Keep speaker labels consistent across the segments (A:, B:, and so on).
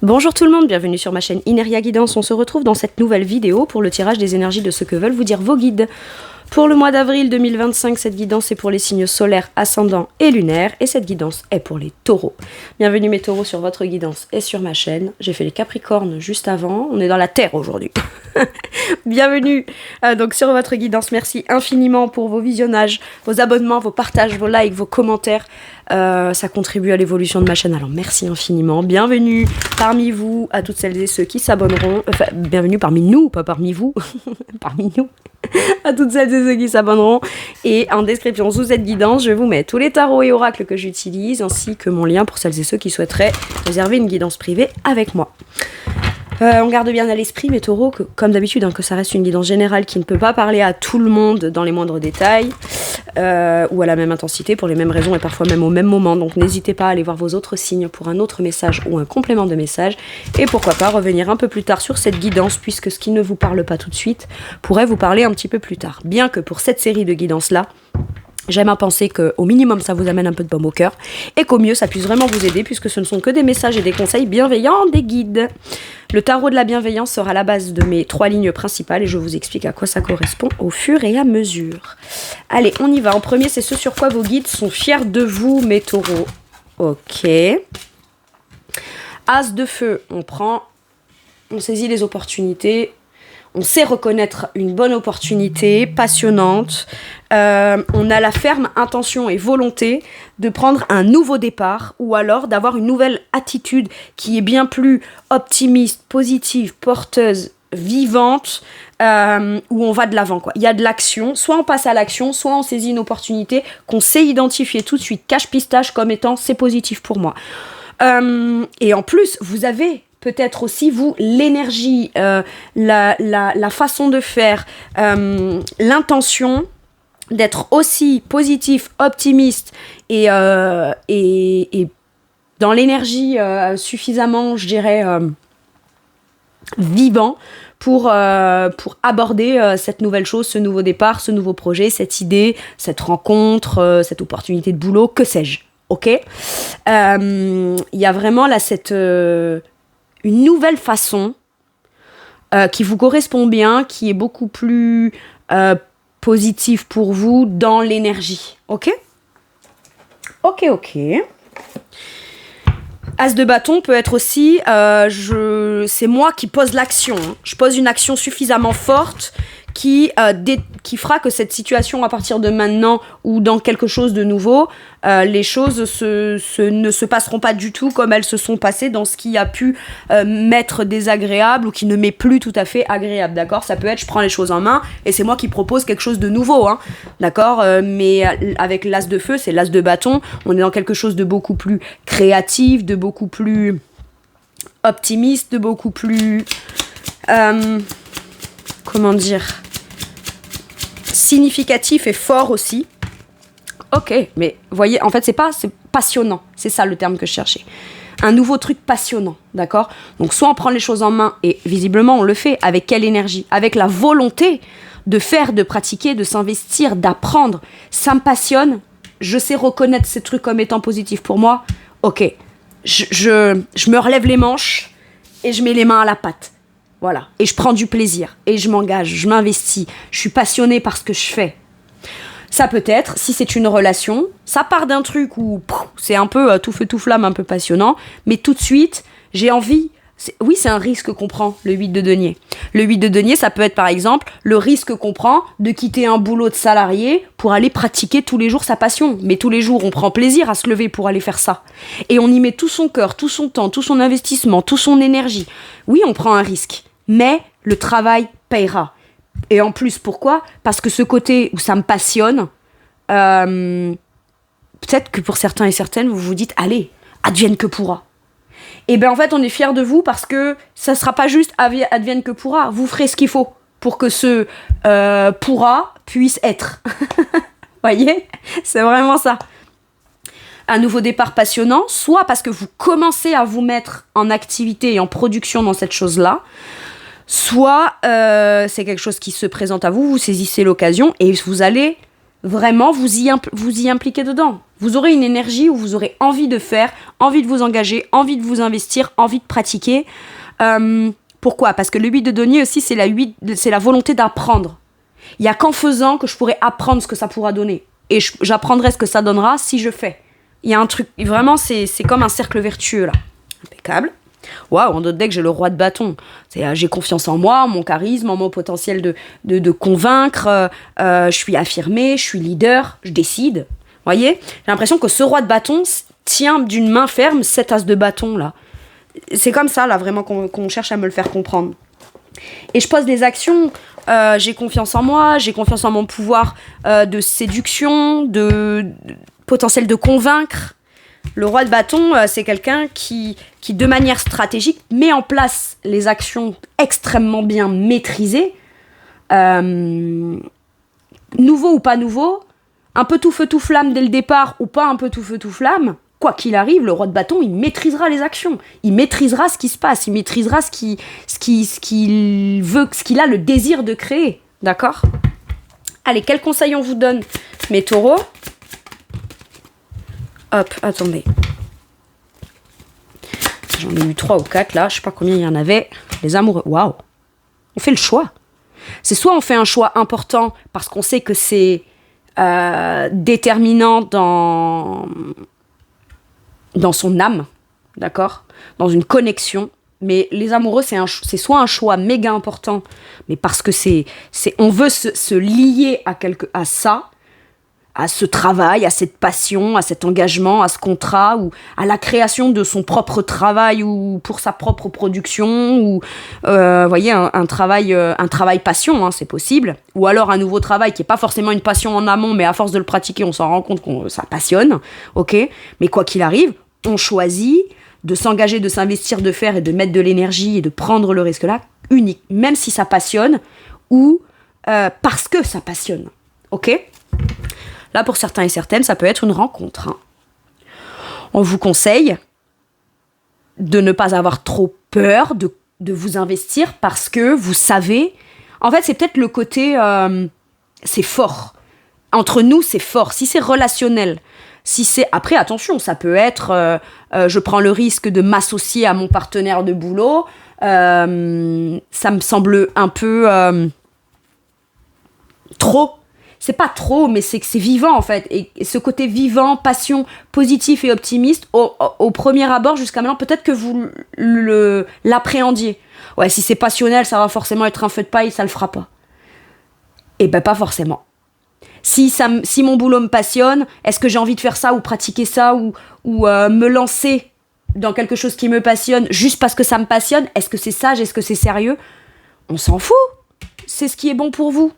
A: Bonjour tout le monde, bienvenue sur ma chaîne Ineria Guidance. On se retrouve dans cette nouvelle vidéo pour le tirage des énergies de ce que veulent vous dire vos guides. Pour le mois d'avril 2025, cette guidance est pour les signes solaires, ascendants et lunaires, et cette guidance est pour les taureaux. Bienvenue mes taureaux sur votre guidance et sur ma chaîne. J'ai fait les capricornes juste avant, on est dans la terre aujourd'hui. Bienvenue donc sur votre guidance, merci infiniment pour vos visionnages, vos abonnements, vos partages, vos likes, vos commentaires. Ça contribue à l'évolution de ma chaîne, alors merci infiniment. Bienvenue parmi vous, à toutes celles et ceux qui s'abonneront. Enfin, bienvenue parmi nous, pas parmi vous. Parmi nous. À toutes celles et ceux qui s'abonneront. Et en description sous cette guidance, je vous mets tous les tarots et oracles que j'utilise, ainsi que mon lien pour celles et ceux qui souhaiteraient réserver une guidance privée avec moi. On garde bien à l'esprit, mes taureaux, que, comme d'habitude, que ça reste une guidance générale qui ne peut pas parler à tout le monde dans les moindres détails, ou à la même intensité, pour les mêmes raisons et parfois même au même moment. Donc n'hésitez pas à aller voir vos autres signes pour un autre message ou un complément de message. Et pourquoi pas revenir un peu plus tard sur cette guidance, puisque ce qui ne vous parle pas tout de suite pourrait vous parler un petit peu plus tard. Bien que pour cette série de guidances-là, j'aime à penser qu'au minimum ça vous amène un peu de baume au cœur et qu'au mieux ça puisse vraiment vous aider puisque ce ne sont que des messages et des conseils bienveillants des guides. Le tarot de la bienveillance sera la base de mes 3 lignes principales et je vous explique à quoi ça correspond au fur et à mesure. Allez, on y va. En premier, c'est ce sur quoi vos guides sont fiers de vous, mes taureaux. Ok. As de feu, on saisit les opportunités. On sait reconnaître une bonne opportunité, passionnante. On a la ferme intention et volonté de prendre un nouveau départ ou alors d'avoir une nouvelle attitude qui est bien plus optimiste, positive, porteuse, vivante, où on va de l'avant, quoi. Il y a de l'action, soit on passe à l'action, soit on saisit une opportunité qu'on sait identifier tout de suite, cache-pistache comme étant c'est positif pour moi. Et en plus, vous avez peut-être aussi, vous, l'énergie, la façon de faire, l'intention d'être aussi positif, optimiste et dans l'énergie suffisamment, je dirais, vivant pour aborder cette nouvelle chose, ce nouveau départ, ce nouveau projet, cette idée, cette rencontre, cette opportunité de boulot, que sais-je. Ok, il y a vraiment là une nouvelle façon qui vous correspond bien, qui est beaucoup plus positive pour vous dans l'énergie. Ok. As de bâton peut être aussi, c'est moi qui pose l'action. Hein. Je pose une action suffisamment forte qui fera que cette situation, à partir de maintenant ou dans quelque chose de nouveau, les choses ne se passeront pas du tout comme elles se sont passées dans ce qui a pu m'être désagréable ou qui ne m'est plus tout à fait agréable, d'accord ? Ça peut être, je prends les choses en main et c'est moi qui propose quelque chose de nouveau, hein, d'accord ? Mais avec l'as de feu, c'est l'as de bâton, on est dans quelque chose de beaucoup plus créatif, de beaucoup plus optimiste, de beaucoup plus... comment dire, significatif et fort aussi. Ok, mais voyez, en fait, c'est passionnant. C'est ça le terme que je cherchais. Un nouveau truc passionnant, d'accord ? Donc, soit on prend les choses en main, et visiblement, on le fait. Avec quelle énergie ? Avec la volonté de faire, de pratiquer, de s'investir, d'apprendre. Ça me passionne. Je sais reconnaître ces trucs comme étant positifs pour moi. Ok, je me relève les manches et je mets les mains à la pâte. Voilà. Et je prends du plaisir. Et je m'engage. Je m'investis. Je suis passionnée par ce que je fais. Ça peut être, si c'est une relation, ça part d'un truc où c'est un peu tout feu tout flamme, un peu passionnant. Mais tout de suite, j'ai envie... Oui, c'est un risque qu'on prend, le 8 de denier. Le 8 de denier, ça peut être par exemple le risque qu'on prend de quitter un boulot de salarié pour aller pratiquer tous les jours sa passion. Mais tous les jours, on prend plaisir à se lever pour aller faire ça. Et on y met tout son cœur, tout son temps, tout son investissement, toute son énergie. Oui, on prend un risque, mais le travail payera. Et en plus, pourquoi ? Parce que ce côté où ça me passionne, peut-être que pour certains et certaines, vous vous dites « Allez, advienne que pourra ». Et bien en fait on est fiers de vous parce que ça sera pas juste advienne que pourra, vous ferez ce qu'il faut pour que ce pourra puisse être. Voyez, c'est vraiment ça. Un nouveau départ passionnant, soit parce que vous commencez à vous mettre en activité et en production dans cette chose-là, soit c'est quelque chose qui se présente à vous, vous saisissez l'occasion et vous allez vraiment vous y impliquer dedans. Vous aurez une énergie où vous aurez envie de faire, envie de vous engager, envie de vous investir, envie de pratiquer. Pourquoi ? Parce que le 8 de denier aussi, c'est la volonté d'apprendre. Il n'y a qu'en faisant que je pourrai apprendre ce que ça pourra donner. Et j'apprendrai ce que ça donnera si je fais. Il y a un truc, vraiment, c'est comme un cercle vertueux, là. Impeccable. Waouh, en d'autres decks, j'ai le roi de bâton. J'ai confiance en moi, en mon charisme, en mon potentiel de convaincre. Je suis affirmée, je suis leader, je décide. Vous voyez ? J'ai l'impression que ce roi de bâton tient d'une main ferme cet as de bâton, là. C'est comme ça, là, vraiment, qu'on cherche à me le faire comprendre. Et je pose des actions. J'ai confiance en moi, j'ai confiance en mon pouvoir de séduction, de potentiel de convaincre. Le roi de bâton, c'est quelqu'un qui, de manière stratégique, met en place les actions extrêmement bien maîtrisées. Nouveau ou pas nouveau, un peu tout feu tout flamme dès le départ ou pas un peu tout feu tout flamme, quoi qu'il arrive, le roi de bâton, il maîtrisera les actions. Il maîtrisera ce qui se passe, il maîtrisera ce qu'il veut, ce qu'il a le désir de créer. D'accord ? Allez, quel conseil on vous donne, mes taureaux ? Hop, attendez. J'en ai eu 3 ou 4 là, je sais pas combien il y en avait. Les amoureux, waouh. On fait le choix. C'est soit on fait un choix important parce qu'on sait que c'est déterminant dans son âme, d'accord ? Dans une connexion. Mais les amoureux, c'est soit un choix méga important, mais parce que on veut se lier à ça, à ce travail, à cette passion, à cet engagement, à ce contrat, ou à la création de son propre travail, ou pour sa propre production, ou voyez, un travail passion, hein, c'est possible. Ou alors un nouveau travail qui n'est pas forcément une passion en amont, mais à force de le pratiquer, on s'en rend compte que ça passionne, ok ? Mais quoi qu'il arrive, on choisit de s'engager, de s'investir, de faire et de mettre de l'énergie et de prendre le risque là, unique, même si ça passionne, ou parce que ça passionne, ok ? Là, pour certains et certaines, ça peut être une rencontre. Hein. On vous conseille de ne pas avoir trop peur de vous investir parce que vous savez... En fait, c'est peut-être le côté... c'est fort. Entre nous, c'est fort. Si c'est relationnel, si c'est... Après, attention, ça peut être... je prends le risque de m'associer à mon partenaire de boulot. Ça me semble un peu... trop... C'est pas trop, mais c'est que c'est vivant en fait. Et ce côté vivant, passion, positif et optimiste, au premier abord jusqu'à maintenant, peut-être que vous l'appréhendiez. Ouais, si c'est passionnel, ça va forcément être un feu de paille, ça le fera pas. Eh ben pas forcément. Si mon boulot me passionne, est-ce que j'ai envie de faire ça ou pratiquer ça ou me lancer dans quelque chose qui me passionne juste parce que ça me passionne ? Est-ce que c'est sage ? Est-ce que c'est sérieux ? On s'en fout. C'est ce qui est bon pour vous.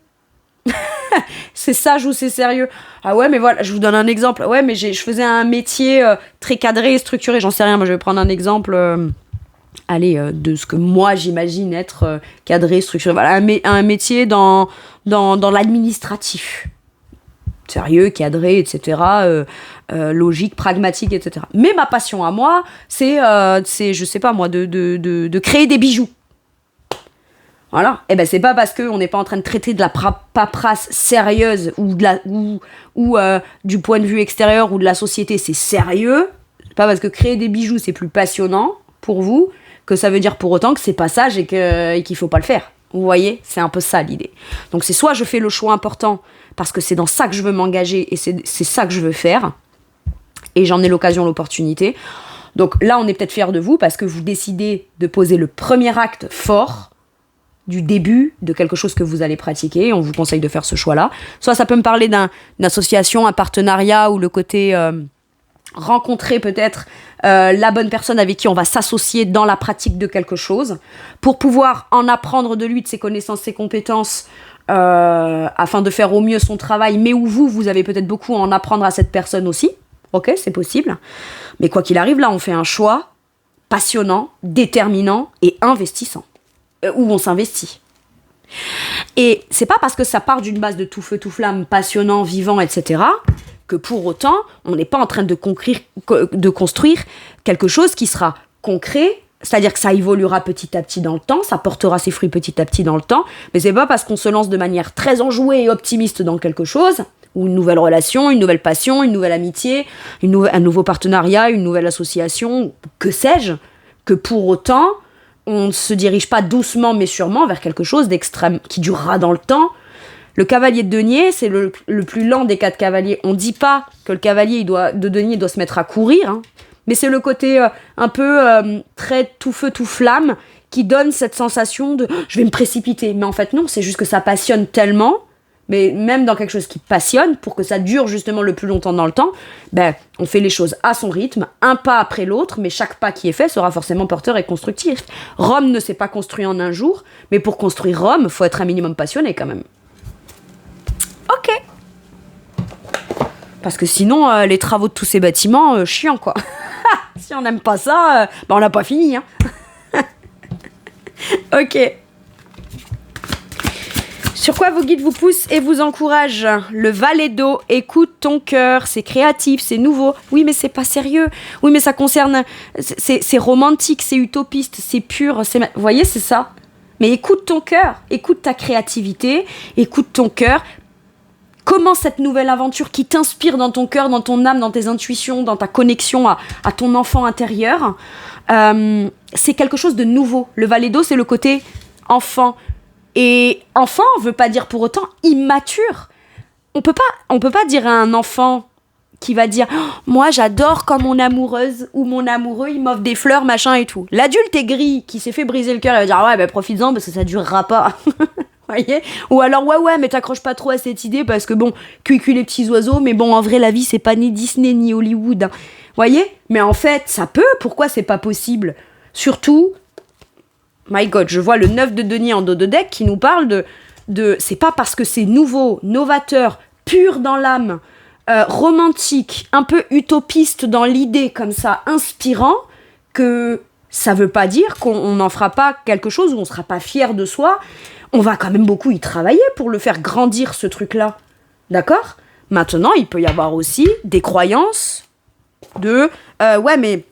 A: C'est sage ou c'est sérieux ? Ah ouais, mais voilà, je vous donne un exemple. Ouais, mais je faisais un métier très cadré et structuré, j'en sais rien. Moi, je vais prendre un exemple de ce que moi, j'imagine être cadré, structuré. Voilà, un métier dans l'administratif. Sérieux, cadré, etc. Logique, pragmatique, etc. Mais ma passion à moi, c'est je sais pas moi, de créer des bijoux. Voilà. Et ben c'est pas parce qu'on n'est pas en train de traiter de la paperasse sérieuse ou du point de vue extérieur ou de la société c'est sérieux. C'est pas parce que créer des bijoux c'est plus passionnant pour vous que ça veut dire pour autant que c'est pas sage et qu'il faut pas le faire. Vous voyez, c'est un peu ça l'idée. Donc c'est soit je fais le choix important parce que c'est dans ça que je veux m'engager et c'est ça que je veux faire et j'en ai l'occasion, l'opportunité. Donc là on est peut-être fiers de vous parce que vous décidez de poser le premier acte fort du début de quelque chose que vous allez pratiquer. On vous conseille de faire ce choix-là. Soit ça peut me parler d'une association, un partenariat ou le côté rencontrer peut-être la bonne personne avec qui on va s'associer dans la pratique de quelque chose pour pouvoir en apprendre de lui, de ses connaissances, ses compétences afin de faire au mieux son travail, mais où vous avez peut-être beaucoup à en apprendre à cette personne aussi. Ok, c'est possible. Mais quoi qu'il arrive, là, on fait un choix passionnant, déterminant et investissant. Où on s'investit. Et c'est pas parce que ça part d'une base de tout feu, tout flamme, passionnant, vivant, etc., que pour autant, on n'est pas en train de construire quelque chose qui sera concret, c'est-à-dire que ça évoluera petit à petit dans le temps, ça portera ses fruits petit à petit dans le temps, mais c'est pas parce qu'on se lance de manière très enjouée et optimiste dans quelque chose, ou une nouvelle relation, une nouvelle passion, une nouvelle amitié, un nouveau partenariat, une nouvelle association, que sais-je, que pour autant, on ne se dirige pas doucement mais sûrement vers quelque chose d'extrême, qui durera dans le temps. Le cavalier de denier, c'est le plus lent des 4 cavaliers. On ne dit pas que le cavalier de denier doit se mettre à courir, hein, mais c'est le côté un peu très tout feu, tout flamme, qui donne cette sensation de « je vais me précipiter ». Mais en fait non, c'est juste que ça passionne tellement, mais même dans quelque chose qui passionne, pour que ça dure justement le plus longtemps dans le temps, on fait les choses à son rythme, un pas après l'autre, mais chaque pas qui est fait sera forcément porteur et constructif. Rome ne s'est pas construit en un jour, mais pour construire Rome, il faut être un minimum passionné quand même. Ok. Parce que sinon, les travaux de tous ces bâtiments, chiant quoi. Si on n'aime pas ça, on n'a pas fini. Hein. Ok. Sur quoi vos guides vous poussent et vous encouragent? Le valet d'eau, écoute ton cœur, c'est créatif, c'est nouveau. Oui, mais c'est pas sérieux. Oui, mais ça concerne... C'est romantique, c'est utopiste, c'est pur. Vous voyez, c'est ça. Mais écoute ton cœur, écoute ta créativité, écoute ton cœur. Comment cette nouvelle aventure qui t'inspire dans ton cœur, dans ton âme, dans tes intuitions, dans ta connexion à ton enfant intérieur, c'est quelque chose de nouveau. Le valet d'eau, c'est le côté enfant. Et enfant veut pas dire pour autant immature. On peut pas dire à un enfant qui va dire oh, moi j'adore quand mon amoureuse ou mon amoureux il m'offre des fleurs machin et tout. L'adulte aigri qui s'est fait briser le cœur, il va dire ouais profites-en parce que ça durera pas. Voyez, ou alors ouais mais t'accroches pas trop à cette idée parce que bon cuicui les petits oiseaux, mais bon en vrai la vie c'est pas ni Disney ni Hollywood, hein. Voyez, mais en fait ça peut, pourquoi c'est pas possible? Surtout my God, je vois le 9 de denier en dos de deck qui nous parle de c'est pas parce que c'est nouveau, novateur, pur dans l'âme, romantique, un peu utopiste dans l'idée comme ça, inspirant, que ça veut pas dire qu'on n'en fera pas quelque chose où on sera pas fier de soi. On va quand même beaucoup y travailler pour le faire grandir, ce truc-là. D'accord ? Maintenant, il peut y avoir aussi des croyances de ouais, mais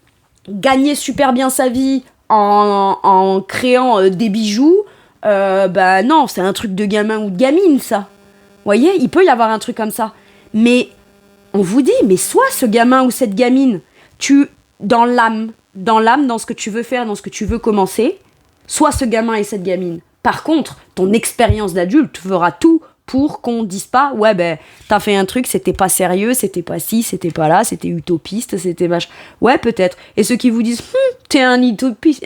A: gagner super bien sa vie en créant des bijoux, non, c'est un truc de gamin ou de gamine, ça. Vous voyez, il peut y avoir un truc comme ça. Mais on vous dit, mais soit ce gamin ou cette gamine, dans l'âme, dans ce que tu veux faire, dans ce que tu veux commencer, soit ce gamin et cette gamine. Par contre, ton expérience d'adulte fera tout pour qu'on dise pas ouais t'as fait un truc, c'était pas sérieux, c'était pas ci, c'était pas là, c'était utopiste, c'était vache. Ouais peut-être. Et ceux qui vous disent t'es un utopiste,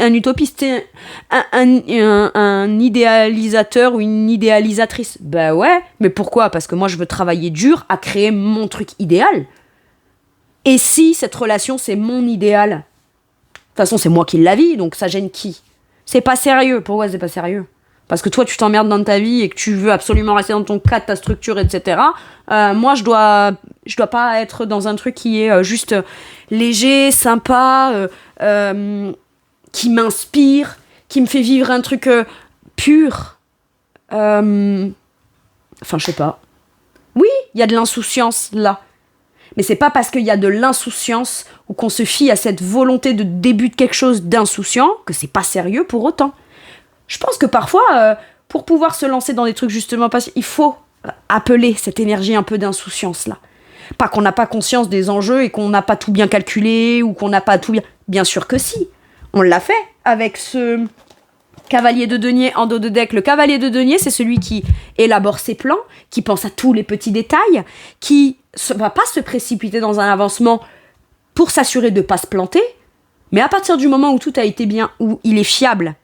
A: t'es un idéalisateur ou une idéalisatrice. Ouais, mais pourquoi? Parce que moi je veux travailler dur à créer mon truc idéal. Et si cette relation c'est mon idéal, de toute façon c'est moi qui la vis, donc ça gêne qui? C'est pas sérieux. Pourquoi c'est pas sérieux? Parce que toi, tu t'emmerdes dans ta vie et que tu veux absolument rester dans ton cadre, ta structure, etc. Moi, je dois pas être dans un truc qui est juste léger, sympa, qui m'inspire, qui me fait vivre un truc pur. Enfin, je sais pas. Oui, il y a de l'insouciance là. Mais c'est pas parce qu'il y a de l'insouciance ou qu'on se fie à cette volonté de début de quelque chose d'insouciant que c'est pas sérieux pour autant. Je pense que parfois, pour pouvoir se lancer dans des trucs justement, il faut appeler cette énergie un peu d'insouciance là. Pas qu'on n'a pas conscience des enjeux et qu'on n'a pas tout bien calculé ou qu'on n'a pas tout bien... Bien sûr que si. On l'a fait avec ce cavalier de denier en dos de deck. Le cavalier de denier, c'est celui qui élabore ses plans, qui pense à tous les petits détails, qui va pas se précipiter dans un avancement pour s'assurer de ne pas se planter, mais à partir du moment où tout a été bien, où il est fiable,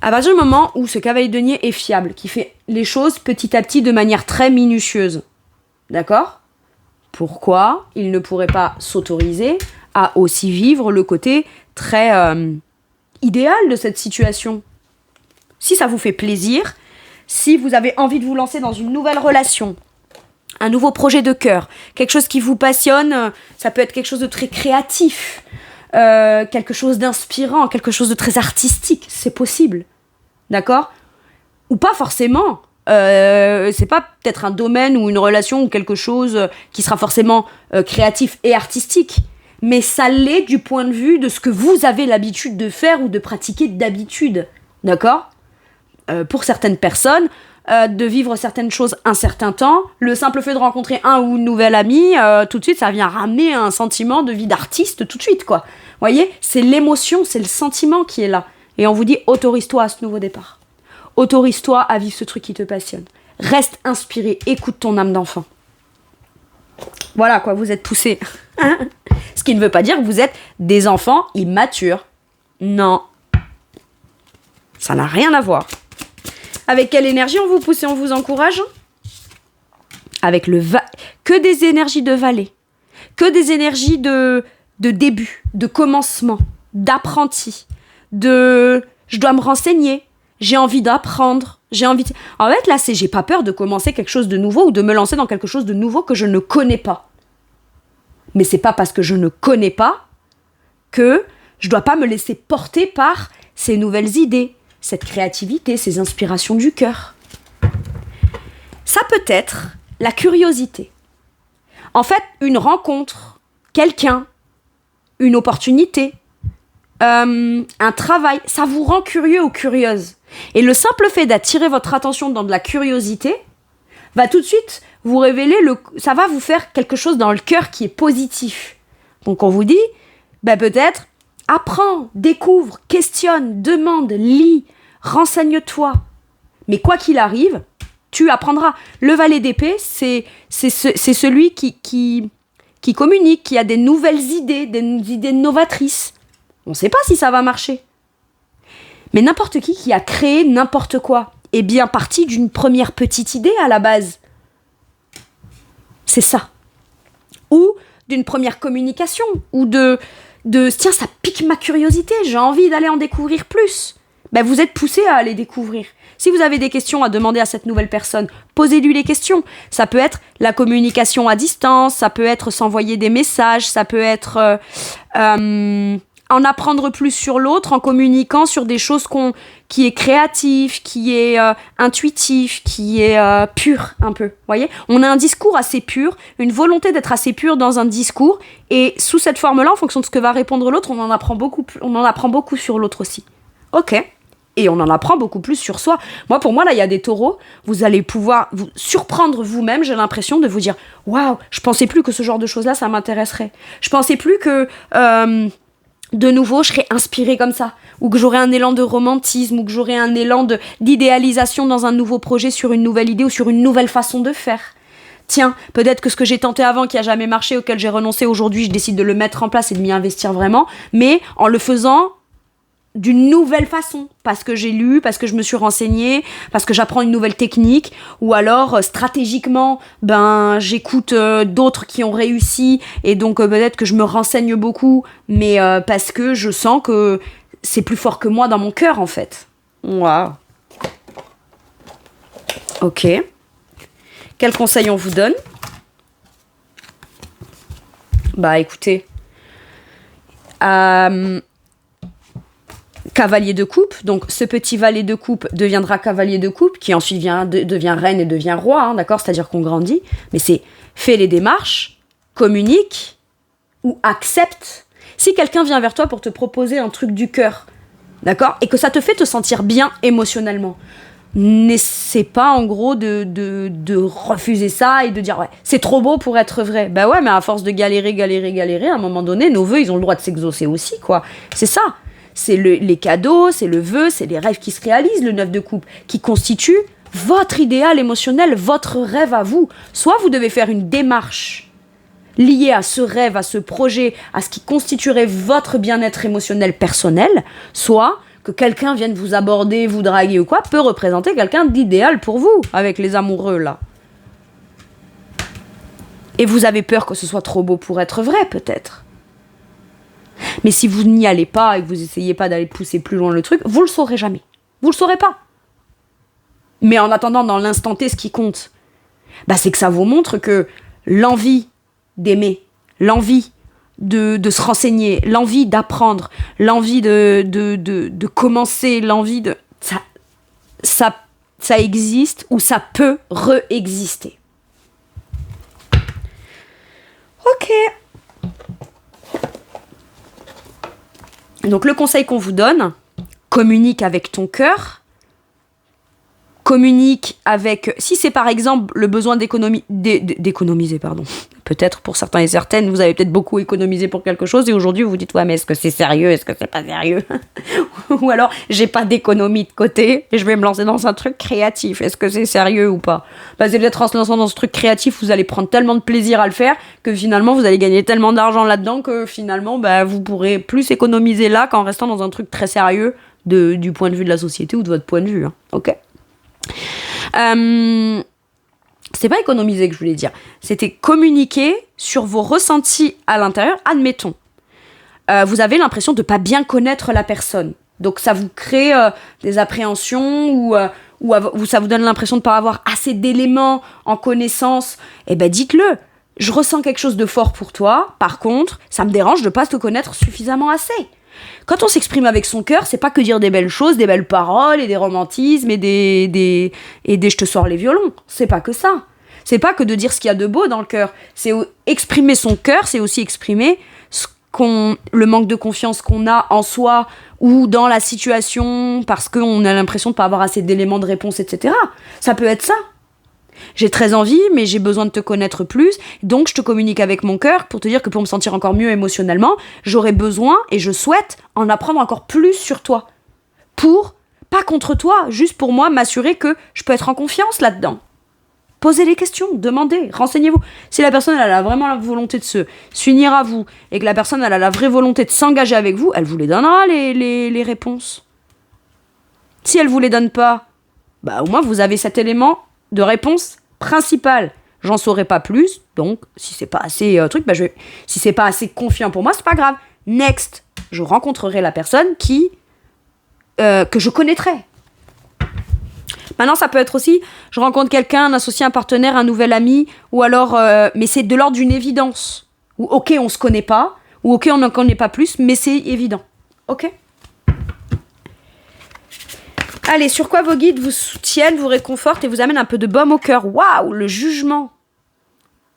A: à partir du moment où ce cavalier de denier est fiable, qui fait les choses petit à petit de manière très minutieuse, d'accord ? Pourquoi il ne pourrait pas s'autoriser à aussi vivre le côté très idéal de cette situation ? Si ça vous fait plaisir, si vous avez envie de vous lancer dans une nouvelle relation, un nouveau projet de cœur, quelque chose qui vous passionne, ça peut être quelque chose de très créatif, quelque chose d'inspirant, quelque chose de très artistique, c'est possible, d'accord ? Ou pas forcément, c'est pas peut-être un domaine ou une relation ou quelque chose qui sera forcément créatif et artistique, mais ça l'est du point de vue de ce que vous avez l'habitude de faire ou de pratiquer d'habitude, d'accord ? Pour certaines personnes, de vivre certaines choses un certain temps. Le simple fait de rencontrer un ou une nouvelle amie, tout de suite, ça vient ramener un sentiment de vie d'artiste tout de suite, quoi. Vous voyez, c'est l'émotion, c'est le sentiment qui est là. Et on vous dit, autorise-toi à ce nouveau départ. Autorise-toi à vivre ce truc qui te passionne. Reste inspiré, écoute ton âme d'enfant. Voilà, quoi, vous êtes poussés. Ce qui ne veut pas dire que vous êtes des enfants immatures. Non. Ça n'a rien à voir. Avec quelle énergie on vous pousse et on vous encourage ? Avec que des énergies de valet. Que des énergies de début, de commencement, d'apprenti, je dois me renseigner, j'ai envie d'apprendre, En fait, là, j'ai pas peur de commencer quelque chose de nouveau ou de me lancer dans quelque chose de nouveau que je ne connais pas. Mais c'est pas parce que je ne connais pas que je dois pas me laisser porter par ces nouvelles idées, cette créativité, ces inspirations du cœur. Ça peut être la curiosité. En fait, une rencontre, quelqu'un, une opportunité, un travail, ça vous rend curieux ou curieuse. Et le simple fait d'attirer votre attention dans de la curiosité va tout de suite vous révéler, ça va vous faire quelque chose dans le cœur qui est positif. Donc on vous dit, peut-être, apprends, découvre, questionne, demande, lis, renseigne-toi. Mais quoi qu'il arrive, tu apprendras. Le valet d'épée, c'est celui qui communique, qui a des nouvelles idées, des idées novatrices. On ne sait pas si ça va marcher. Mais n'importe qui a créé n'importe quoi est bien parti d'une première petite idée à la base. C'est ça. Ou d'une première communication, ou de tiens, ça pique ma curiosité, j'ai envie d'aller en découvrir plus. Vous êtes poussé à aller découvrir. Si vous avez des questions à demander à cette nouvelle personne, posez-lui les questions. Ça peut être la communication à distance, ça peut être s'envoyer des messages, ça peut être en apprendre plus sur l'autre en communiquant sur des choses qui est créatif, qui est intuitif, qui est pur un peu. Voyez, on a un discours assez pur, une volonté d'être assez pur dans un discours, et sous cette forme-là, en fonction de ce que va répondre l'autre, on en apprend beaucoup sur l'autre aussi. Ok. Et on en apprend beaucoup plus sur soi. Pour moi, là, il y a des taureaux, vous allez pouvoir vous surprendre vous-même, j'ai l'impression de vous dire « Waouh, je pensais plus que ce genre de choses-là, ça m'intéresserait. Je pensais plus que, de nouveau, je serais inspirée comme ça. Ou que j'aurais un élan de romantisme, ou que j'aurais un élan d'idéalisation dans un nouveau projet, sur une nouvelle idée ou sur une nouvelle façon de faire. Tiens, peut-être que ce que j'ai tenté avant, qui n'a jamais marché, auquel j'ai renoncé, aujourd'hui, je décide de le mettre en place et de m'y investir vraiment, mais en le faisant d'une nouvelle façon, parce que j'ai lu, parce que je me suis renseignée, parce que j'apprends une nouvelle technique, ou alors stratégiquement, j'écoute d'autres qui ont réussi, et donc peut-être que je me renseigne beaucoup, mais parce que je sens que c'est plus fort que moi dans mon cœur, en fait. Waouh. Ok. Quel conseil on vous donne ? Écoutez, cavalier de coupe, donc ce petit valet de coupe deviendra cavalier de coupe, qui ensuite devient reine et devient roi, d'accord, c'est-à-dire qu'on grandit, mais c'est fais les démarches, communique ou accepte. Si quelqu'un vient vers toi pour te proposer un truc du cœur, d'accord, et que ça te fait te sentir bien émotionnellement, n'essaie pas en gros de refuser ça et de dire ouais, c'est trop beau pour être vrai. Ouais, mais à force de galérer, à un moment donné, nos vœux, ils ont le droit de s'exaucer aussi, quoi. C'est ça. C'est les cadeaux, c'est le vœu, c'est les rêves qui se réalisent, le 9 de coupe, qui constitue votre idéal émotionnel, votre rêve à vous. Soit vous devez faire une démarche liée à ce rêve, à ce projet, à ce qui constituerait votre bien-être émotionnel personnel, soit que quelqu'un vienne vous aborder, vous draguer ou quoi, peut représenter quelqu'un d'idéal pour vous, avec les amoureux là. Et vous avez peur que ce soit trop beau pour être vrai, peut-être. Mais si vous n'y allez pas et que vous essayez pas d'aller pousser plus loin le truc, vous le saurez jamais. Vous le saurez pas. Mais en attendant, dans l'instant T, ce qui compte, c'est que ça vous montre que l'envie d'aimer, l'envie de se renseigner, l'envie d'apprendre, l'envie de commencer, l'envie de... Ça existe ou ça peut re-exister. Ok. Donc le conseil qu'on vous donne, communique avec ton cœur, communique avec... Si c'est par exemple le besoin d'économiser, pardon. Peut-être pour certains et certaines, vous avez peut-être beaucoup économisé pour quelque chose et aujourd'hui vous vous dites, ouais, mais est-ce que c'est sérieux, est-ce que c'est pas sérieux? Ou alors, j'ai pas d'économie de côté et je vais me lancer dans un truc créatif. Est-ce que c'est sérieux ou pas? Bah, c'est peut-être en se lançant dans ce truc créatif, vous allez prendre tellement de plaisir à le faire que finalement, vous allez gagner tellement d'argent là-dedans que finalement, bah, vous pourrez plus économiser là qu'en restant dans un truc très sérieux du point de vue de la société ou de votre point de vue. Hein. Ok. C'est pas économiser que je voulais dire. C'était communiquer sur vos ressentis à l'intérieur. Admettons, vous avez l'impression de pas bien connaître la personne. Donc ça vous crée des appréhensions ou ça vous donne l'impression de pas avoir assez d'éléments en connaissance. Eh ben dites-le. Je ressens quelque chose de fort pour toi. Par contre, ça me dérange de pas te connaître suffisamment assez. Quand on s'exprime avec son cœur, c'est pas que dire des belles choses, des belles paroles et des romantismes et des je te sors les violons. C'est pas que ça. C'est pas que de dire ce qu'il y a de beau dans le cœur. C'est exprimer son cœur, c'est aussi exprimer le manque de confiance qu'on a en soi ou dans la situation parce qu'on a l'impression de pas avoir assez d'éléments de réponse, etc. Ça peut être ça. J'ai très envie, mais j'ai besoin de te connaître plus, donc je te communique avec mon cœur pour te dire que pour me sentir encore mieux émotionnellement, j'aurais besoin et je souhaite en apprendre encore plus sur toi. Pas contre toi, juste pour moi m'assurer que je peux être en confiance là-dedans. Posez les questions, demandez, renseignez-vous. Si la personne elle a vraiment la volonté de s'unir à vous et que la personne elle a la vraie volonté de s'engager avec vous, elle vous les donnera les réponses. Si elle vous les donne pas, bah au moins vous avez cet élément de réponse principale. J'en saurai pas plus, donc si c'est pas assez si c'est pas assez confiant pour moi, c'est pas grave. Next, je rencontrerai la personne que je connaîtrai. Maintenant, ça peut être aussi, je rencontre quelqu'un, un associé, un partenaire, un nouvel ami, ou alors, mais c'est de l'ordre d'une évidence. Ou ok, on se connaît pas, ou ok, on n'en connaît pas plus, mais c'est évident. Ok ? Allez, sur quoi vos guides vous soutiennent, vous réconfortent et vous amènent un peu de baume au cœur? Waouh, le jugement.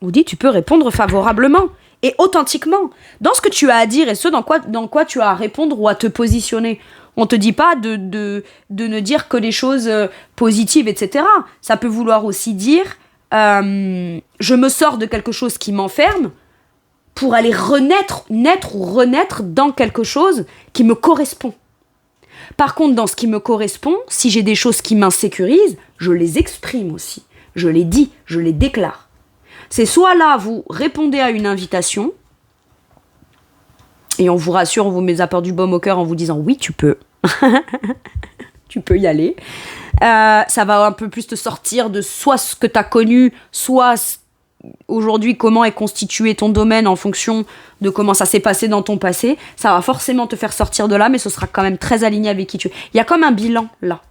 A: On vous dit, tu peux répondre favorablement et authentiquement dans ce que tu as à dire et ce dans quoi tu as à répondre ou à te positionner. On te dit pas de ne dire que des choses positives, etc. Ça peut vouloir aussi dire, je me sors de quelque chose qui m'enferme pour aller renaître dans quelque chose qui me correspond. Par contre, dans ce qui me correspond, si j'ai des choses qui m'insécurisent, je les exprime aussi. Je les dis, je les déclare. C'est soit là, vous répondez à une invitation, et on vous rassure, on vous met à du baume au cœur en vous disant « oui, tu peux ». Tu peux y aller. Ça va un peu plus te sortir de soit ce que tu as connu, soit aujourd'hui comment est constitué ton domaine en fonction de comment ça s'est passé dans ton passé. Ça va forcément te faire sortir de là, mais ce sera quand même très aligné avec qui tu es. Il y a comme un bilan là.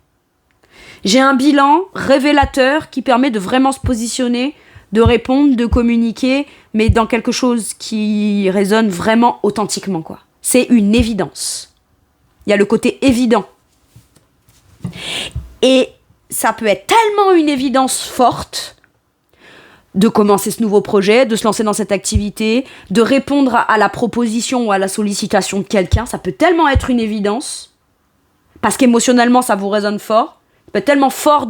A: J'ai un bilan révélateur qui permet de vraiment se positionner, de répondre, de communiquer, mais dans quelque chose qui résonne vraiment authentiquement, quoi. C'est une évidence. Il y a le côté évident. Et ça peut être tellement une évidence forte de commencer ce nouveau projet, de se lancer dans cette activité, de répondre à la proposition ou à la sollicitation de quelqu'un. Ça peut tellement être une évidence, parce qu'émotionnellement, ça vous résonne fort. Ça peut être tellement fort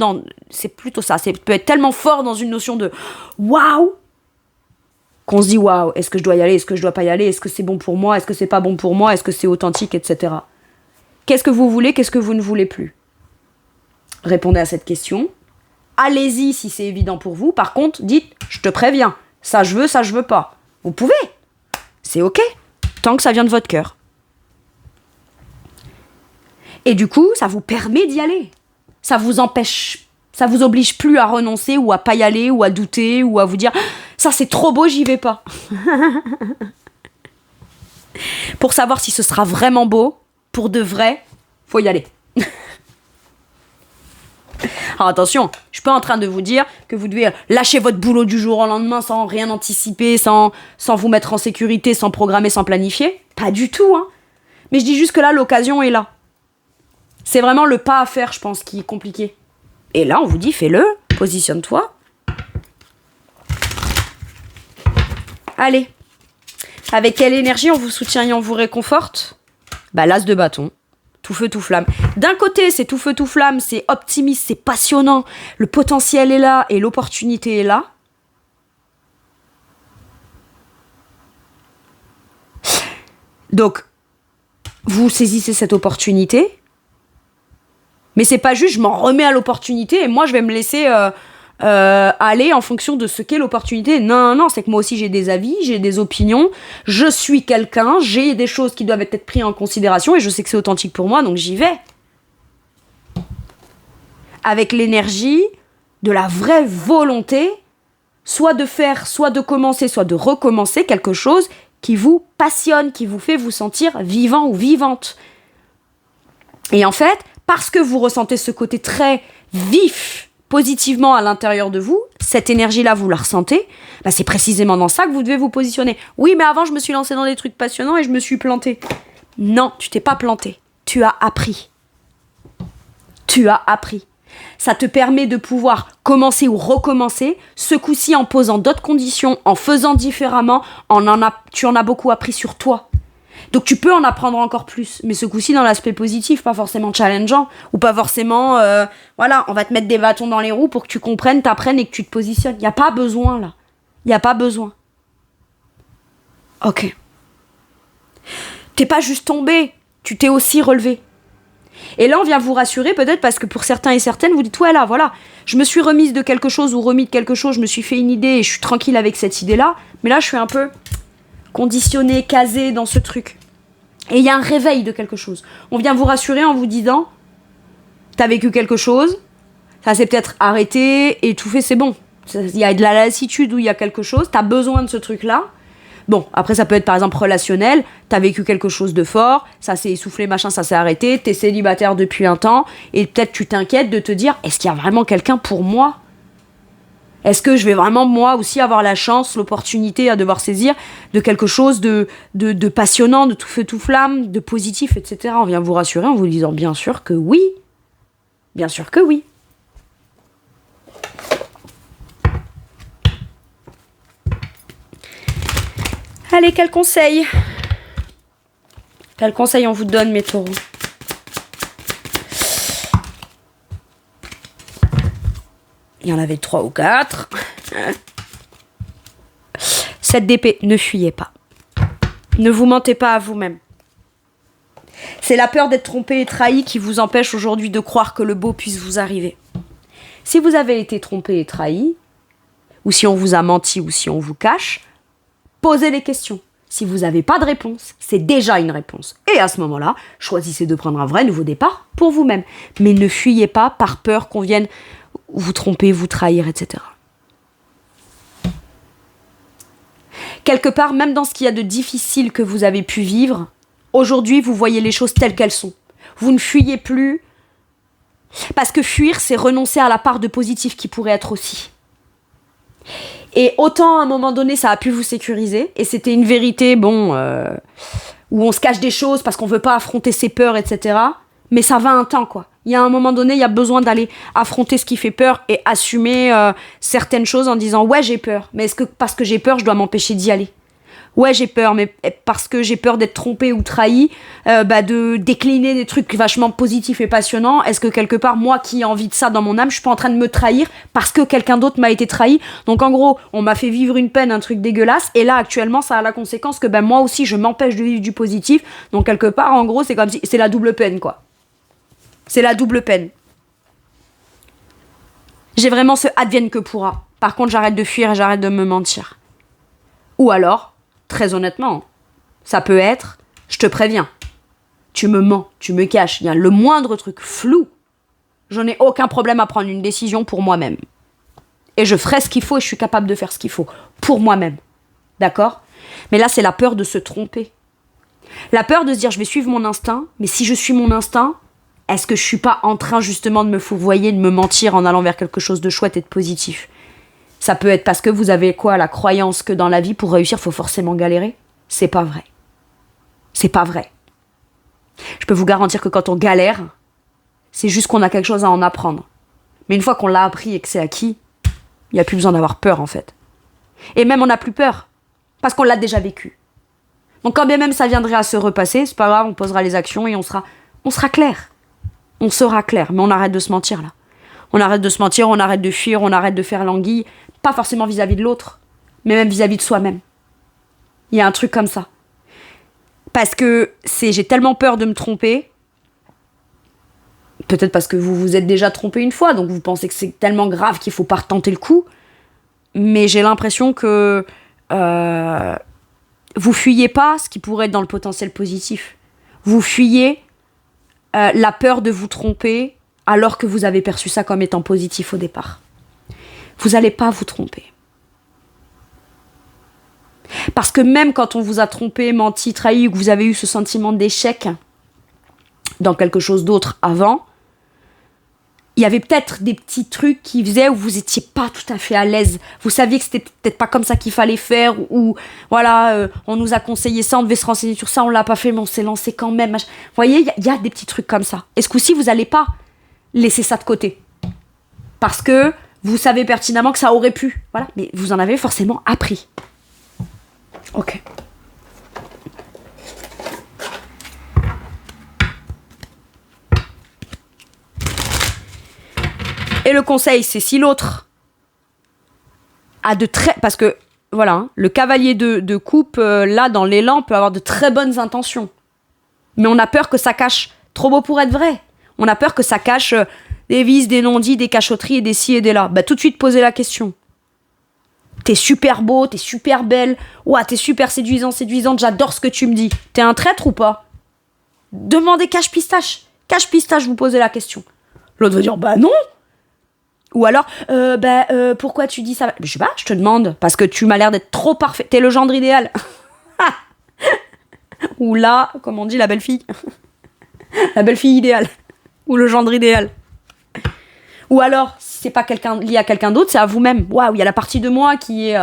A: c'est plutôt ça. Ça peut être tellement fort dans une notion de waouh, qu'on se dit waouh, est-ce que je dois y aller, est-ce que je dois pas y aller, est-ce que c'est bon pour moi, est-ce que c'est pas bon pour moi, est-ce que c'est authentique, etc. Qu'est-ce que vous voulez, qu'est-ce que vous ne voulez plus? Répondez à cette question. Allez-y si c'est évident pour vous. Par contre, dites, je te préviens, ça je veux pas. Vous pouvez. C'est ok, tant que ça vient de votre cœur. Et du coup, ça vous permet d'y aller. Ça vous oblige plus à renoncer ou à pas y aller ou à douter ou à vous dire ça c'est trop beau, j'y vais pas. Pour savoir si ce sera vraiment beau, pour de vrai, faut y aller. Alors attention, je suis pas en train de vous dire que vous devez lâcher votre boulot du jour au lendemain sans rien anticiper, sans vous mettre en sécurité, sans programmer, sans planifier. Pas du tout, hein. Mais je dis juste que là, l'occasion est là. C'est vraiment le pas à faire, je pense, qui est compliqué. Et là, on vous dit, fais-le, positionne-toi. Allez. Avec quelle énergie on vous soutient et on vous réconforte? L'as de bâton. tout feu, tout flamme. D'un côté, c'est tout feu, tout flamme, c'est optimiste, c'est passionnant, le potentiel est là et l'opportunité est là. Donc, vous saisissez cette opportunité, mais c'est pas juste je m'en remets à l'opportunité et moi je vais me laisser aller en fonction de ce qu'est l'opportunité. Non, c'est que moi aussi j'ai des avis, j'ai des opinions, je suis quelqu'un, j'ai des choses qui doivent être prises en considération et je sais que c'est authentique pour moi, donc j'y vais. Avec l'énergie de la vraie volonté, soit de faire, soit de commencer, soit de recommencer quelque chose qui vous passionne, qui vous fait vous sentir vivant ou vivante. Et en fait, parce que vous ressentez ce côté très vif, positivement à l'intérieur de vous, cette énergie-là, vous la ressentez, bah c'est précisément dans ça que vous devez vous positionner. Oui, mais avant, je me suis lancée dans des trucs passionnants et je me suis plantée. Non, tu t'es pas plantée. Tu as appris. Tu as appris. Ça te permet de pouvoir commencer ou recommencer, ce coup-ci en posant d'autres conditions, en faisant différemment, tu en as beaucoup appris sur toi. Donc tu peux en apprendre encore plus, mais ce coup-ci dans l'aspect positif, pas forcément challengeant, ou pas forcément, voilà, on va te mettre des bâtons dans les roues pour que tu comprennes, t'apprennes et que tu te positionnes. Il n'y a pas besoin là. Il n'y a pas besoin. Ok. T'es pas juste tombé, tu t'es aussi relevé. Et là, on vient vous rassurer peut-être parce que pour certains et certaines, vous dites, ouais là, voilà, je me suis remise de quelque chose ou remis de quelque chose, je me suis fait une idée et je suis tranquille avec cette idée-là, mais là, je suis un peu conditionné, casé dans ce truc. Et il y a un réveil de quelque chose. On vient vous rassurer en vous disant, t'as vécu quelque chose, ça s'est peut-être arrêté, étouffé, c'est bon. Il y a de la lassitude ou il y a quelque chose, t'as besoin de ce truc-là. Bon, après ça peut être par exemple relationnel, t'as vécu quelque chose de fort, ça s'est essoufflé, machin, ça s'est arrêté, t'es célibataire depuis un temps, et peut-être tu t'inquiètes de te dire, est-ce qu'il y a vraiment quelqu'un pour moi ? Est-ce que je vais vraiment, moi aussi, avoir la chance, l'opportunité à devoir saisir de quelque chose de passionnant, de tout feu, tout flamme, de positif, etc. On vient vous rassurer en vous disant bien sûr que oui. Bien sûr que oui. Allez, quel conseil ? Quel conseil on vous donne, mes taureaux ? Il y en avait 3 ou 4. 7 d'épée, ne fuyez pas. Ne vous mentez pas à vous-même. C'est la peur d'être trompé et trahi qui vous empêche aujourd'hui de croire que le beau puisse vous arriver. Si vous avez été trompé et trahi, ou si on vous a menti ou si on vous cache, posez les questions. Si vous n'avez pas de réponse, c'est déjà une réponse. Et à ce moment-là, choisissez de prendre un vrai nouveau départ pour vous-même. Mais ne fuyez pas par peur qu'on vienne vous tromper, vous trahir, etc. Quelque part, même dans ce qu'il y a de difficile que vous avez pu vivre, aujourd'hui, vous voyez les choses telles qu'elles sont. Vous ne fuyez plus, parce que fuir, c'est renoncer à la part de positif qui pourrait être aussi. Et autant, à un moment donné, ça a pu vous sécuriser, et c'était une vérité, où on se cache des choses parce qu'on veut pas affronter ses peurs, etc. Mais ça va un temps, quoi. Il y a un moment donné, il y a besoin d'aller affronter ce qui fait peur et assumer certaines choses en disant « Ouais, j'ai peur, mais est-ce que parce que j'ai peur, je dois m'empêcher d'y aller ?» Ouais, j'ai peur, mais parce que j'ai peur d'être trompée ou trahie, de décliner des trucs vachement positifs et passionnants, est-ce que quelque part, moi qui ai envie de ça dans mon âme, je suis pas en train de me trahir parce que quelqu'un d'autre m'a été trahi? Donc en gros, on m'a fait vivre une peine, un truc dégueulasse, et là actuellement, ça a la conséquence que moi aussi, je m'empêche de vivre du positif. Donc quelque part, en gros, c'est comme si c'est la double peine, quoi. C'est la double peine. J'ai vraiment ce advienne que pourra. Par contre, j'arrête de fuir et j'arrête de me mentir. Ou alors, très honnêtement, ça peut être, je te préviens, tu me mens, tu me caches, il y a le moindre truc flou, je n'ai aucun problème à prendre une décision pour moi-même. Et je ferai ce qu'il faut et je suis capable de faire ce qu'il faut pour moi-même. D'accord ? Mais là, c'est la peur de se tromper. La peur de se dire, je vais suivre mon instinct, mais si je suis mon instinct, est-ce que je suis pas en train justement de me fourvoyer, de me mentir en allant vers quelque chose de chouette et de positif ? Ça peut être parce que vous avez la croyance que dans la vie, pour réussir, il faut forcément galérer. C'est pas vrai. C'est pas vrai. Je peux vous garantir que quand on galère, c'est juste qu'on a quelque chose à en apprendre. Mais une fois qu'on l'a appris et que c'est acquis, il n'y a plus besoin d'avoir peur en fait. Et même on n'a plus peur, parce qu'on l'a déjà vécu. Donc quand bien même ça viendrait à se repasser, c'est pas grave, on posera les actions et on sera on sera clair. On sera clair, mais on arrête de se mentir là. On arrête de se mentir, on arrête de fuir, on arrête de faire l'anguille, pas forcément vis-à-vis de l'autre, mais même vis-à-vis de soi-même. Il y a un truc comme ça. Parce que j'ai tellement peur de me tromper, peut-être parce que vous vous êtes déjà trompé une fois, donc vous pensez que c'est tellement grave qu'il faut pas retenter le coup, mais j'ai l'impression que vous fuyez pas ce qui pourrait être dans le potentiel positif. Vous fuyez la peur de vous tromper alors que vous avez perçu ça comme étant positif au départ. Vous n'allez pas vous tromper. Parce que même quand on vous a trompé, menti, trahi, ou que vous avez eu ce sentiment d'échec dans quelque chose d'autre avant, il y avait peut-être des petits trucs qui faisaient où vous étiez pas tout à fait à l'aise. Vous saviez que c'était peut-être pas comme ça qu'il fallait faire, ou voilà, on nous a conseillé ça, on devait se renseigner sur ça, on l'a pas fait, mais on s'est lancé quand même. Vous voyez, il y a des petits trucs comme ça. Et ce coup-ci, vous n'allez pas laisser ça de côté. Parce que vous savez pertinemment que ça aurait pu. Voilà, mais vous en avez forcément appris. Ok. Et le conseil, c'est si l'autre a de très... Parce que, voilà, hein, le cavalier de coupe, là, dans l'élan, peut avoir de très bonnes intentions. Mais on a peur que ça cache... Trop beau pour être vrai. On a peur que ça cache des vices, des non-dits, des cachotteries et des ci et des là. Bah, tout de suite, posez la question. T'es super beau, t'es super belle. Ouah, t'es super séduisante, j'adore ce que tu me dis. T'es un traître ou pas? Demandez cache-pistache. Cache-pistache, vous posez la question. L'autre va dire, bah non. Ou alors, pourquoi tu dis ça? Je sais pas, je te demande, parce que tu m'as l'air d'être trop parfait. T'es le gendre idéal. Ou là, comme on dit, la belle-fille. La belle-fille idéale. Ou le gendre idéal. Ou alors, si c'est pas lié à quelqu'un d'autre, c'est à vous-même. Waouh, il y a la partie de moi qui est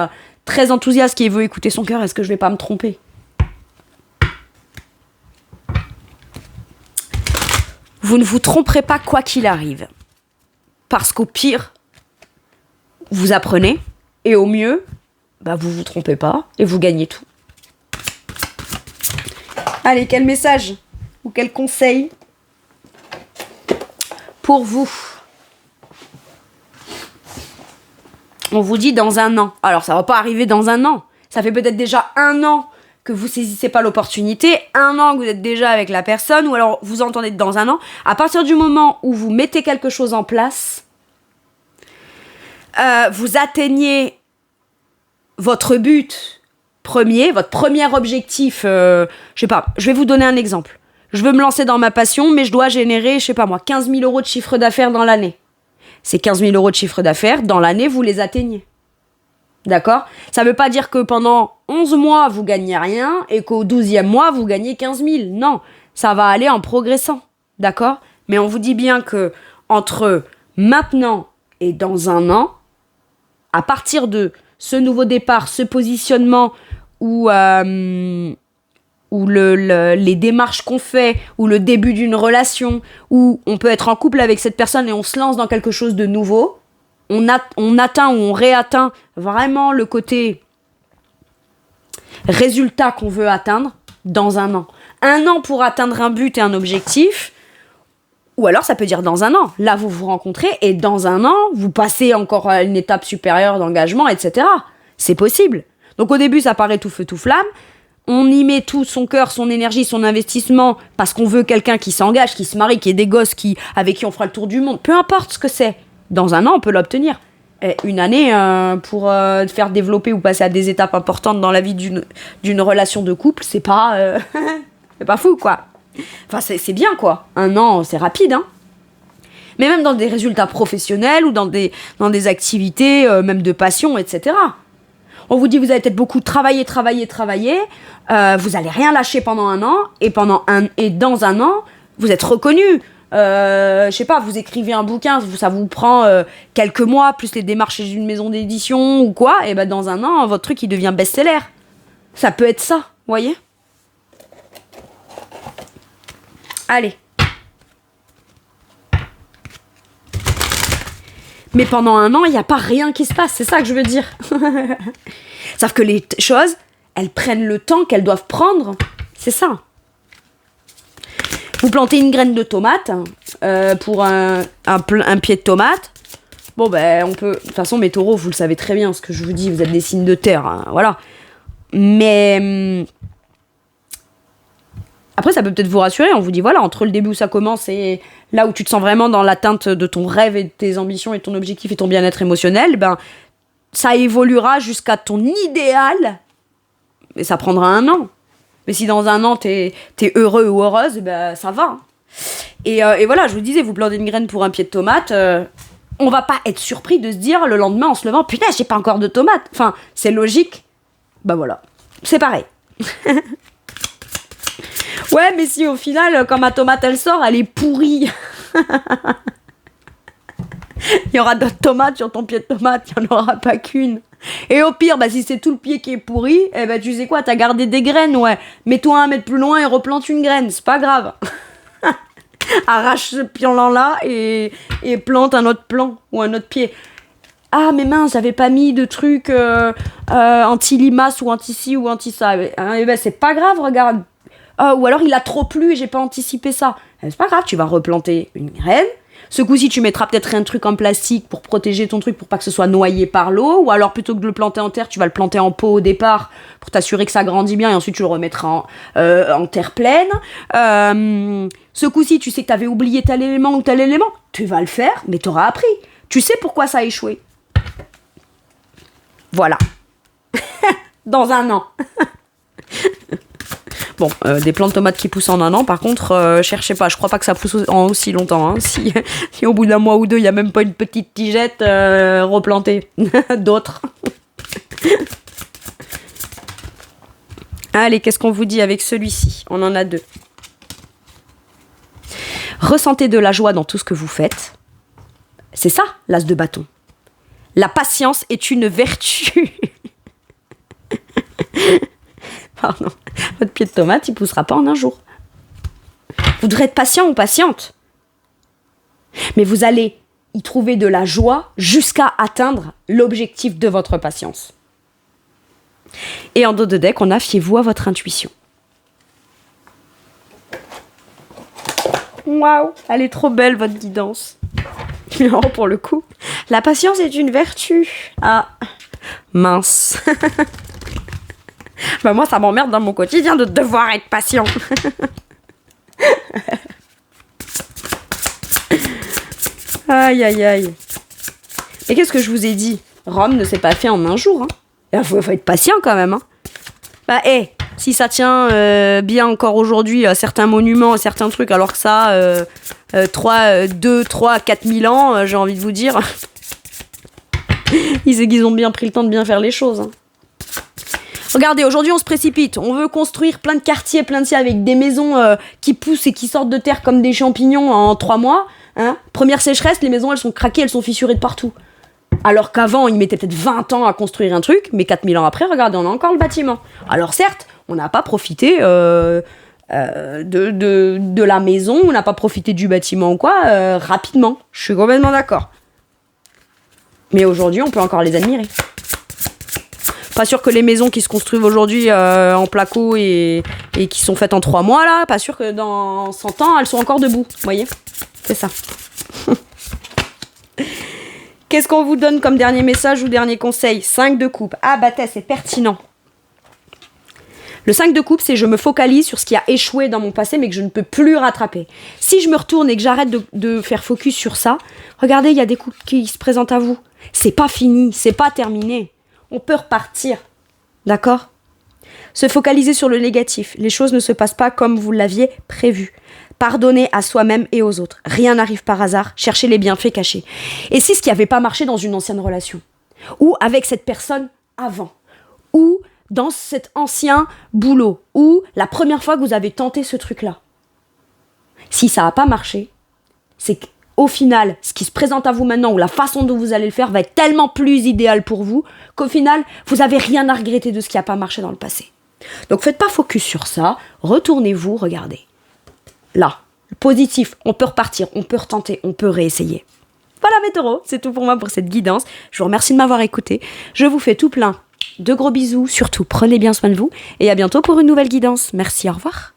A: très enthousiaste, qui veut écouter son cœur. Est-ce que je vais pas me tromper? Vous ne vous tromperez pas quoi qu'il arrive. Parce qu'au pire, vous apprenez. Et au mieux, vous vous trompez pas et vous gagnez tout. Allez, quel message ou quel conseil pour vous? On vous dit dans un an. Alors, ça va pas arriver dans un an. Ça fait peut-être déjà 1 an que vous saisissez pas l'opportunité, 1 an que vous êtes déjà avec la personne, ou alors vous entendez dans 1 an. À partir du moment où vous mettez quelque chose en place, vous atteignez votre but premier, votre premier objectif. Je sais pas, je vais vous donner un exemple. Je veux me lancer dans ma passion, mais je dois générer, je sais pas moi, 15 000 € de chiffre d'affaires dans l'année. Ces 15 000 € de chiffre d'affaires, dans l'année, vous les atteignez. D'accord? Ça veut pas dire que pendant 11 mois, vous gagnez rien et qu'au 12e mois, vous gagnez 15 000. Non, ça va aller en progressant. D'accord? Mais on vous dit bien que entre maintenant et dans 1 an, à partir de ce nouveau départ, ce positionnement où les démarches qu'on fait, ou le début d'une relation, où on peut être en couple avec cette personne et on se lance dans quelque chose de nouveau, on atteint ou on réatteint vraiment le côté résultat qu'on veut atteindre dans 1 an. 1 an pour atteindre un but et un objectif, ou alors ça peut dire dans 1 an. Là, vous vous rencontrez et dans 1 an, vous passez encore à une étape supérieure d'engagement, etc. C'est possible. Donc au début, ça paraît tout feu, tout flamme. On y met tout son cœur, son énergie, son investissement parce qu'on veut quelqu'un qui s'engage, qui se marie, qui ait des gosses, avec qui on fera le tour du monde. Peu importe ce que c'est. Dans 1 an, on peut l'obtenir. Et 1 année pour faire développer ou passer à des étapes importantes dans la vie d'une relation de couple, c'est pas, c'est pas fou, quoi. Enfin, c'est bien, quoi. 1 an, c'est rapide, hein. Mais même dans des résultats professionnels ou dans des activités, même de passion, etc. On vous dit, vous allez peut-être beaucoup travailler, vous allez rien lâcher pendant 1 an, et dans 1 an, vous êtes reconnu. Je sais pas, vous écrivez un bouquin, ça vous prend quelques mois, plus les démarches d'une maison d'édition ou quoi, et dans 1 an, votre truc, il devient best-seller. Ça peut être ça, vous voyez? Allez. Mais pendant 1 an, il n'y a pas rien qui se passe, c'est ça que je veux dire. Sauf que les choses, elles prennent le temps qu'elles doivent prendre. C'est ça. Vous plantez une graine de tomate pour un pied de tomate. Bon, ben, on peut... De toute façon, mes taureaux, vous le savez très bien, ce que je vous dis, vous êtes des signes de terre, hein, voilà. Mais... Après, ça peut peut-être vous rassurer, on vous dit, voilà, entre le début où ça commence et là où tu te sens vraiment dans l'atteinte de ton rêve et de tes ambitions et ton objectif et ton bien-être émotionnel, ben, ça évoluera jusqu'à ton idéal, mais ça prendra 1 an. Mais si dans 1 an, t'es heureux ou heureuse, ben, ça va. Et voilà, je vous disais, vous plantez une graine pour un pied de tomate, on va pas être surpris de se dire le lendemain en se levant, putain, j'ai pas encore de tomates. Enfin, c'est logique. Ben voilà, c'est pareil. Ouais, mais si au final, quand ma tomate elle sort, elle est pourrie. Il y aura d'autres tomates sur ton pied de tomate, il n'y en aura pas qu'une. Et au pire, bah, si c'est tout le pied qui est pourri, eh ben, tu sais quoi, t'as gardé des graines, ouais. Mets-toi 1 mètre plus loin et replante une graine, c'est pas grave. Arrache ce plan-là et plante un autre plan ou un autre pied. Ah, mais mince, j'avais pas mis de trucs anti-limaces ou anti-ci ou anti-ça. Eh ben, c'est pas grave, regarde. Ou alors il a trop plu et j'ai pas anticipé ça. C'est pas grave, tu vas replanter une graine. Ce coup-ci, tu mettras peut-être un truc en plastique pour protéger ton truc, pour pas que ce soit noyé par l'eau. Ou alors, plutôt que de le planter en terre, tu vas le planter en pot au départ pour t'assurer que ça grandit bien. Et ensuite, tu le remettras en terre pleine. Ce coup-ci, tu sais que t'avais oublié tel élément ou tel élément. Tu vas le faire, mais t'auras appris. Tu sais pourquoi ça a échoué. Voilà. Dans 1 an. Bon, des plants de tomates qui poussent en 1 an, par contre, cherchez pas, je crois pas que ça pousse en aussi longtemps. Hein. Si au bout d'1 mois ou 2, il y a même pas une petite tigette replantée. D'autres. Allez, qu'est-ce qu'on vous dit avec celui-ci ? On en a 2. Ressentez de la joie dans tout ce que vous faites. C'est ça, l'as de bâton. La patience est une vertu. Pardon. Votre pied de tomate, il poussera pas en 1 jour. Vous devrez être patient ou patiente. Mais vous allez y trouver de la joie jusqu'à atteindre l'objectif de votre patience. Et en dos de deck, on a fiez-vous à votre intuition. Waouh, elle est trop belle, votre guidance. Non, pour le coup, la patience est une vertu. Ah, mince. Bah moi, ça m'emmerde dans mon quotidien de devoir être patient. Aïe, aïe, aïe. Et qu'est-ce que je vous ai dit ? Rome ne s'est pas fait en 1 jour. Hein. Il faut être patient quand même. Hein. Bah, si ça tient bien encore aujourd'hui certains monuments, certains trucs, alors que ça, 2, 3, 4 000 ans, j'ai envie de vous dire, ils ont bien pris le temps de bien faire les choses. Hein. Regardez, aujourd'hui on se précipite, on veut construire plein de quartiers, plein de ciels avec des maisons qui poussent et qui sortent de terre comme des champignons en 3 mois. Hein. Première sécheresse, les maisons elles sont craquées, elles sont fissurées de partout. Alors qu'avant, ils mettaient peut-être 20 ans à construire un truc, mais 4000 ans après, regardez, on a encore le bâtiment. Alors certes, on n'a pas profité de la maison, on n'a pas profité du bâtiment ou quoi, rapidement. Je suis complètement d'accord. Mais aujourd'hui, on peut encore les admirer. Pas sûr que les maisons qui se construisent aujourd'hui en placo et qui sont faites en 3 mois, là, pas sûr que dans 100 ans, elles sont encore debout. Vous voyez ? C'est ça. Qu'est-ce qu'on vous donne comme dernier message ou dernier conseil ? 5 de coupe. Ah, bah, c'est pertinent. Le 5 de coupe, c'est je me focalise sur ce qui a échoué dans mon passé, mais que je ne peux plus rattraper. Si je me retourne et que j'arrête de faire focus sur ça, regardez, il y a des coupes qui se présentent à vous. C'est pas fini, c'est pas terminé. On peut repartir. D'accord ? Se focaliser sur le négatif. Les choses ne se passent pas comme vous l'aviez prévu. Pardonner à soi-même et aux autres. Rien n'arrive par hasard. Cherchez les bienfaits cachés. Et si ce qui n'avait pas marché dans une ancienne relation, ou avec cette personne avant, ou dans cet ancien boulot, ou la première fois que vous avez tenté ce truc-là, si ça n'a pas marché, c'est qu'au final, ce qui se présente à vous maintenant, ou la façon dont vous allez le faire, va être tellement plus idéal pour vous, qu'au final, vous n'avez rien à regretter de ce qui n'a pas marché dans le passé. Donc faites pas focus sur ça, retournez-vous, regardez. Là, positif, on peut repartir, on peut retenter, on peut réessayer. Voilà mes taureaux, c'est tout pour moi pour cette guidance. Je vous remercie de m'avoir écouté. Je vous fais tout plein de gros bisous. Surtout, prenez bien soin de vous. Et à bientôt pour une nouvelle guidance. Merci, au revoir.